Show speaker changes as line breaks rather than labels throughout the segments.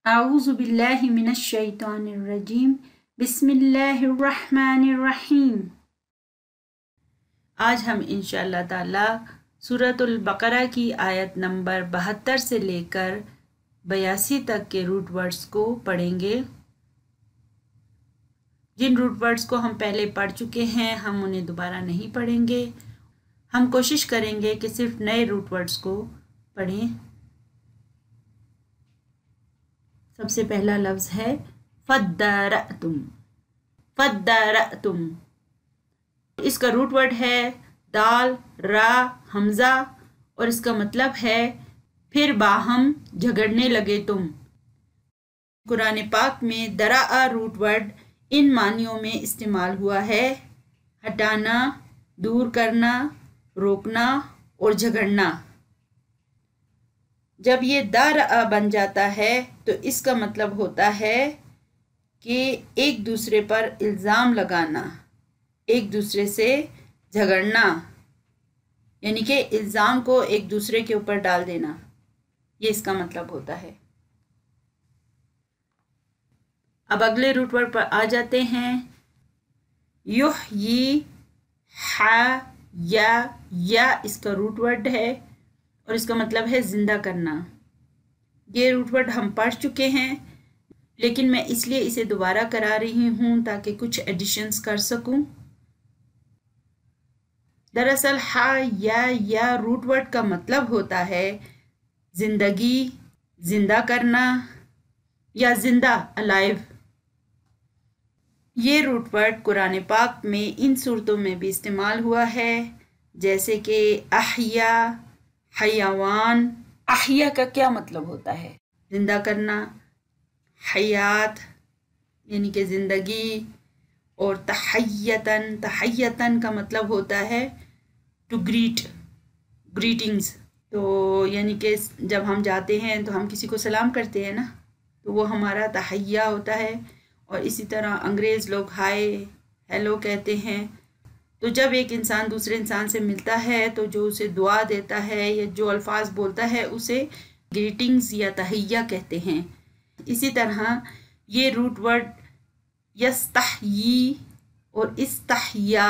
اعوذ باللہ من الشیطان الرجیم بسم اللہ الرحمن الرحیم۔ آج ہم انشاءاللہ تعالی سورۃ البقرہ کی آیت نمبر 72 سے لے کر 82 تک کے روٹ ورڈز کو پڑھیں گے۔ جن روٹ ورڈز کو ہم پہلے پڑھ چکے ہیں ہم انہیں دوبارہ نہیں پڑھیں گے۔ ہم کوشش کریں گے کہ صرف نئے روٹ ورڈز کو پڑھیں۔ سب سے پہلا لفظ ہے فَدَّارَأْتُمْ۔ فَدَّارَأْتُمْ، اس کا روٹ ورڈ ہے دال را حمزہ اور اس کا مطلب ہے پھر باہم جھگڑنے لگے تم۔ قرآن پاک میں درا روٹ ورڈ ان معنیوں میں استعمال ہوا ہے: ہٹانا، دور کرنا، روکنا اور جھگڑنا۔ جب یہ دارا بن جاتا ہے تو اس کا مطلب ہوتا ہے کہ ایک دوسرے پر الزام لگانا، ایک دوسرے سے جھگڑنا، یعنی کہ الزام کو ایک دوسرے کے اوپر ڈال دینا، یہ اس کا مطلب ہوتا ہے۔ اب اگلے روٹ ورڈ پر آ جاتے ہیں۔ یحیی، یا اس کا روٹ ورڈ ہے اور اس کا مطلب ہے زندہ کرنا۔ یہ روٹ ورڈ ہم پڑھ چکے ہیں لیکن میں اس لیے اسے دوبارہ کرا رہی ہوں تاکہ کچھ ایڈیشنز کر سکوں۔ دراصل یا روٹ ورڈ کا مطلب ہوتا ہے زندگی، زندہ کرنا یا زندہ الائیو۔ یہ روٹ ورڈ قرآن پاک میں ان صورتوں میں بھی استعمال ہوا ہے جیسے کہ احیا، حیوان۔ احیا کا کیا مطلب ہوتا ہے؟ زندہ کرنا۔ حیات یعنی کہ زندگی، اور تحیتاً کا مطلب ہوتا ہے ٹو گریٹ، گریٹنگز۔ تو یعنی کہ جب ہم جاتے ہیں تو ہم کسی کو سلام کرتے ہیں نا، تو وہ ہمارا تحیہ ہوتا ہے۔ اور اسی طرح انگریز لوگ ہائے، ہیلو کہتے ہیں۔ تو جب ایک انسان دوسرے انسان سے ملتا ہے تو جو اسے دعا دیتا ہے یا جو الفاظ بولتا ہے اسے گریٹنگز یا تحیہ کہتے ہیں۔ اسی طرح یہ روٹ ورڈ یستحیی اور استحیا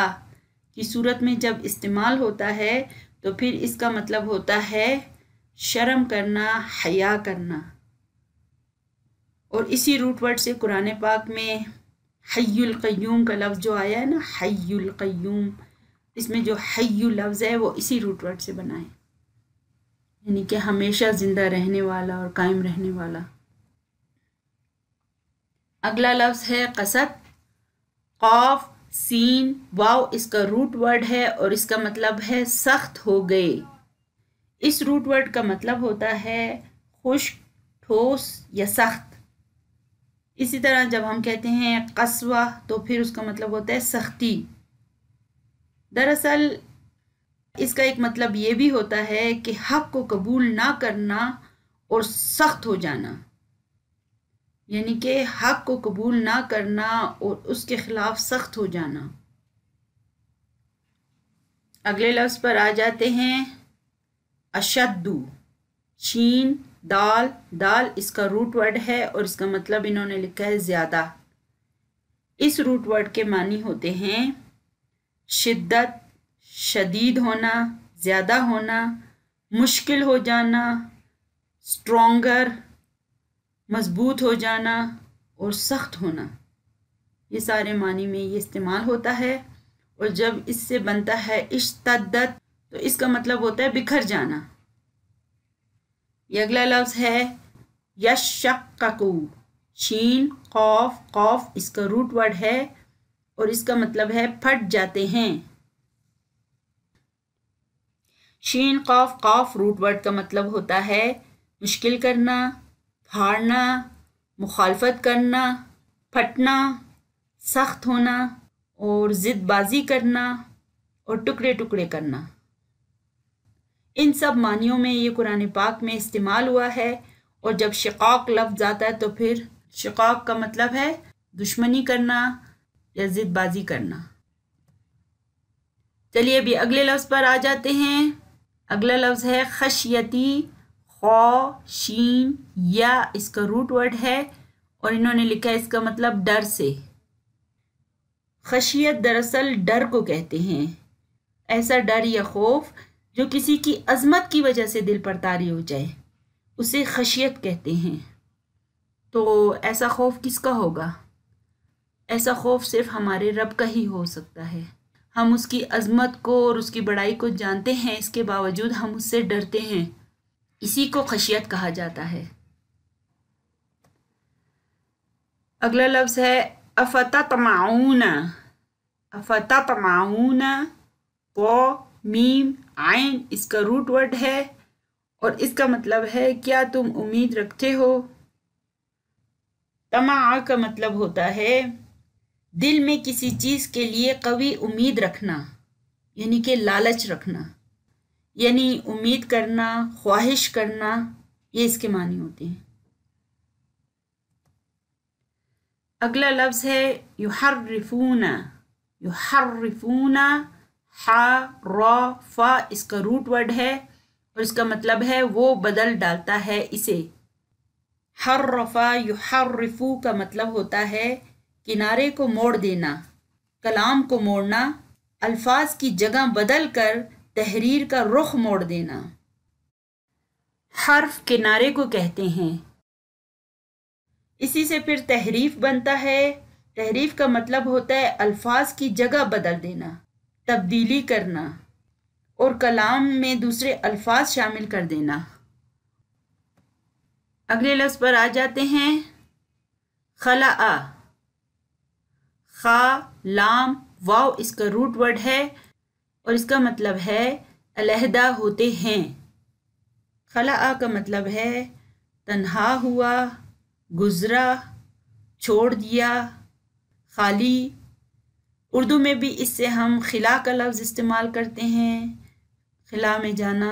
کی صورت میں جب استعمال ہوتا ہے تو پھر اس کا مطلب ہوتا ہے شرم کرنا، حیا کرنا۔ اور اسی روٹ ورڈ سے قرآن پاک میں حی القیوم کا لفظ جو آیا ہے نا، حی القیوم، اس میں جو حی لفظ ہے وہ اسی روٹ ورڈ سے بنا ہے، یعنی کہ ہمیشہ زندہ رہنے والا اور قائم رہنے والا۔ اگلا لفظ ہے قسط۔ قاف، سین، واو اس کا روٹ ورڈ ہے اور اس کا مطلب ہے سخت ہو گئے۔ اس روٹ ورڈ کا مطلب ہوتا ہے خشک، ٹھوس یا سخت۔ اسی طرح جب ہم کہتے ہیں قسوہ تو پھر اس کا مطلب ہوتا ہے سختی۔ دراصل اس کا ایک مطلب یہ بھی ہوتا ہے کہ حق کو قبول نہ کرنا اور سخت ہو جانا، یعنی کہ حق کو قبول نہ کرنا اور اس کے خلاف سخت ہو جانا۔ اگلے لفظ پر آ جاتے ہیں اشد۔ شین، دال اس کا روٹ ورڈ ہے اور اس کا مطلب انہوں نے لکھا ہے زیادہ۔ اس روٹ ورڈ کے معنی ہوتے ہیں شدت، شدید ہونا، زیادہ ہونا، مشکل ہو جانا، اسٹرانگر، مضبوط ہو جانا اور سخت ہونا۔ یہ سارے معنی میں یہ استعمال ہوتا ہے۔ اور جب اس سے بنتا ہے اشتدت تو اس کا مطلب ہوتا ہے بکھر جانا۔ یہ اگلا لفظ ہے یشققو۔ شین، قاف اس کا روٹ ورڈ ہے اور اس کا مطلب ہے پھٹ جاتے ہیں۔ شین، قاف روٹ ورڈ کا مطلب ہوتا ہے مشکل کرنا، پھاڑنا، مخالفت کرنا، پھٹنا، سخت ہونا اور ضد بازی کرنا اور ٹکڑے ٹکڑے کرنا۔ ان سب معنیوں میں یہ قرآن پاک میں استعمال ہوا ہے۔ اور جب شقاق لفظ آتا ہے تو پھر شقاق کا مطلب ہے دشمنی کرنا یا ضد بازی کرنا۔ چلیے ابھی اگلے لفظ پر آ جاتے ہیں۔ اگلا لفظ ہے خشیتی۔ خا شین یا اس کا روٹ ورڈ ہے اور انہوں نے لکھا ہے اس کا مطلب ڈر سے۔ خشیت دراصل ڈر کو کہتے ہیں، ایسا ڈر یا خوف جو کسی کی عظمت کی وجہ سے دل پر طاری ہو جائے، اسے خشیت کہتے ہیں۔ تو ایسا خوف کس کا ہوگا؟ ایسا خوف صرف ہمارے رب کا ہی ہو سکتا ہے۔ ہم اس کی عظمت کو اور اس کی بڑائی کو جانتے ہیں، اس کے باوجود ہم اس سے ڈرتے ہیں، اسی کو خشیت کہا جاتا ہے۔ اگلا لفظ ہے افتطمعون۔ افتطمعون، ط میم عین اس کا روٹ ورڈ ہے اور اس کا مطلب ہے کیا تم امید رکھتے ہو؟ طمع کا مطلب ہوتا ہے دل میں کسی چیز کے لیے قوی امید رکھنا، یعنی کہ لالچ رکھنا، یعنی امید کرنا، خواہش کرنا، یہ اس کے معنی ہوتے ہیں۔ اگلا لفظ ہے یحرفون۔ یحرفون، ح را فا اس کا روٹ ورڈ ہے اور اس کا مطلب ہے وہ بدل ڈالتا ہے اسے۔ حرفا یحرفو کا مطلب ہوتا ہے کنارے کو موڑ دینا، کلام کو موڑنا، الفاظ کی جگہ بدل کر تحریر کا رخ موڑ دینا۔ حرف کنارے کو کہتے ہیں، اسی سے پھر تحریف بنتا ہے۔ تحریف کا مطلب ہوتا ہے الفاظ کی جگہ بدل دینا، تبدیلی کرنا اور کلام میں دوسرے الفاظ شامل کر دینا۔ اگلے لفظ پر آ جاتے ہیں خلع۔ خا لام واو اس کا روٹ ورڈ ہے اور اس کا مطلب ہے علیحدہ ہوتے ہیں۔ خلع کا مطلب ہے تنہا ہوا، گزرا، چھوڑ دیا، خالی۔ اردو میں بھی اس سے ہم خلا کا لفظ استعمال کرتے ہیں، خلا میں جانا،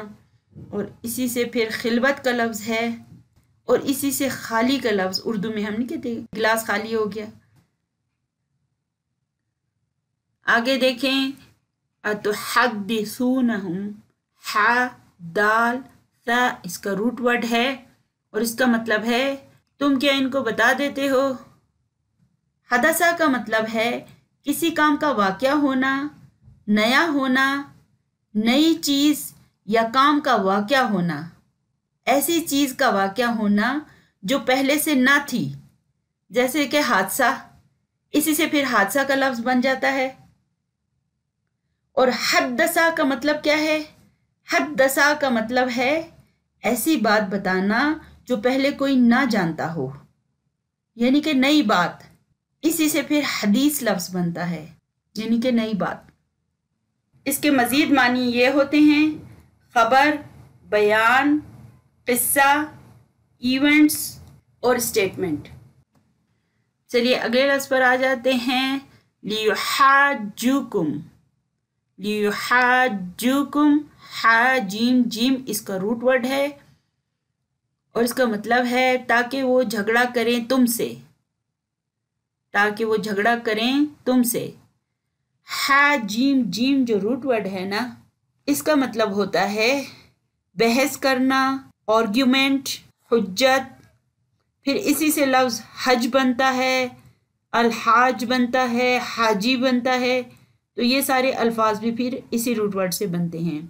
اور اسی سے پھر خلوت کا لفظ ہے اور اسی سے خالی کا لفظ اردو میں ہم نہیں کہتے گلاس خالی ہو گیا۔ آگے دیکھیں اتحدثونہم، ح دال ثا اس کا روٹ ورڈ ہے اور اس کا مطلب ہے تم کیا ان کو بتا دیتے ہو؟ حدثہ کا مطلب ہے کسی کام کا واقعہ ہونا، نیا ہونا، نئی چیز یا کام کا واقعہ ہونا، ایسی چیز کا واقعہ ہونا جو پہلے سے نہ تھی، جیسے کہ حادثہ، اسی سے پھر حادثہ کا لفظ بن جاتا ہے۔ اور حدثہ کا مطلب کیا ہے؟ حدثہ کا مطلب ہے ایسی بات بتانا جو پہلے کوئی نہ جانتا ہو، یعنی کہ نئی بات، اسی سے پھر حدیث لفظ بنتا ہے، یعنی کہ نئی بات۔ اس کے مزید معنی یہ ہوتے ہیں خبر، بیان، قصہ، ایونٹس اور اسٹیٹمنٹ۔ چلیے اگلے لفظ پر آ جاتے ہیں لیحاجوکم۔ لیحاجوکم، ح جیم جیم اس کا روٹ ورڈ ہے اور اس کا مطلب ہے تاکہ وہ جھگڑا کریں تم سے، تاکہ وہ جھگڑا کریں تم سے۔ ح جیم جیم جو روٹ ورڈ ہے نا، اس کا مطلب ہوتا ہے بحث کرنا، آرگیومنٹ، حجت، پھر اسی سے لفظ حج بنتا ہے، الحاج بنتا ہے، حاجی بنتا ہے، تو یہ سارے الفاظ بھی پھر اسی روٹ ورڈ سے بنتے ہیں۔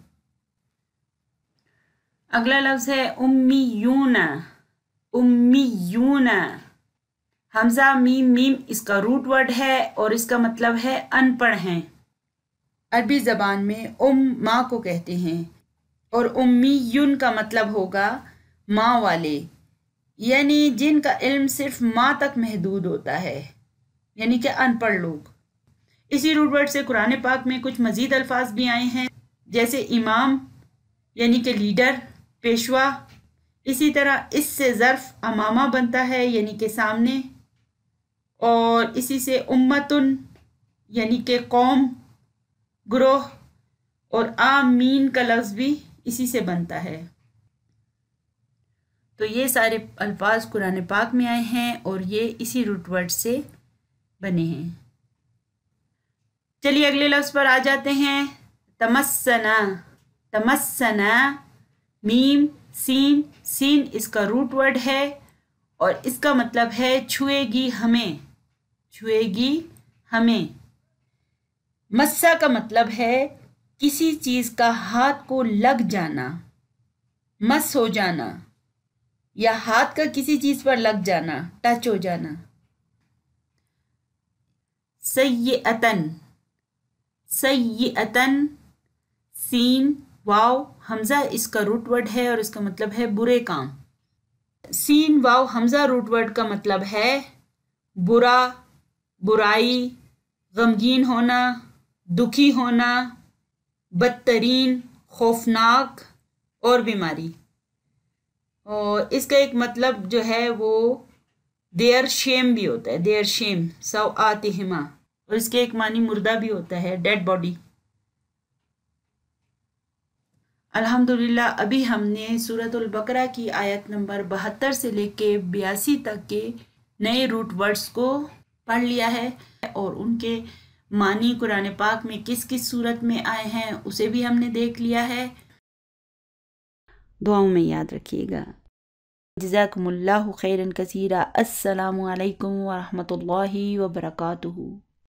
اگلا لفظ ہے امیون۔ امیون، حمزہ میم میم اس کا روٹ ورڈ ہے اور اس کا مطلب ہے ان پڑھ ہیں۔ عربی زبان میں ماں کو کہتے ہیں اور امیون کا مطلب ہوگا ماں والے، یعنی جن کا علم صرف ماں تک محدود ہوتا ہے، یعنی کہ ان پڑھ لوگ۔ اسی روٹ ورڈ سے قرآن پاک میں کچھ مزید الفاظ بھی آئے ہیں، جیسے امام یعنی کہ لیڈر، پیشوا۔ اسی طرح اس سے ظرف امامہ بنتا ہے یعنی کہ سامنے، اور اسی سے امتن یعنی کہ قوم، گروہ، اور آمین کا لفظ بھی اسی سے بنتا ہے۔ تو یہ سارے الفاظ قرآن پاک میں آئے ہیں اور یہ اسی روٹ ورڈ سے بنے ہیں۔ چلیے اگلے لفظ پر آ جاتے ہیں تمسنا۔ تمسنا، میم سین، سین اس کا روٹ ورڈ ہے اور اس کا مطلب ہے چھوئے گی ہمیں، چھوئے گی ہمیں۔ مسا کا مطلب ہے کسی چیز کا ہاتھ کو لگ جانا، مس ہو جانا، یا ہاتھ کا کسی چیز پر لگ جانا، ٹچ ہو جانا۔ سیئتن، سیئتن، سین واو حمزہ اس کا روٹ ورڈ ہے اور اس کا مطلب ہے برے کام۔ سین واو حمزہ روٹ ورڈ کا مطلب ہے برا، برائی، غمگین ہونا، دکھی ہونا، بدترین، خوفناک اور بیماری۔ اور اس کا ایک مطلب جو ہے وہ دیر شیم بھی ہوتا ہے، دیر شیم، سوآتہما، اور اس کے ایک معنی مردہ بھی ہوتا ہے، ڈیڈ باڈی۔ الحمدللہ ابھی ہم نے سورۃ البقرہ کی آیت نمبر 72 سے لے کے 82 تک کے نئے روٹ ورڈز کو پڑھ لیا ہے اور ان کے معنی قرآن پاک میں کس کس صورت میں آئے ہیں اسے بھی ہم نے دیکھ لیا ہے۔ دعاؤں میں یاد رکھیے گا۔ جزاکم اللہ خیرا کثیرا۔ السلام علیکم ورحمۃ اللہ وبرکاتہ۔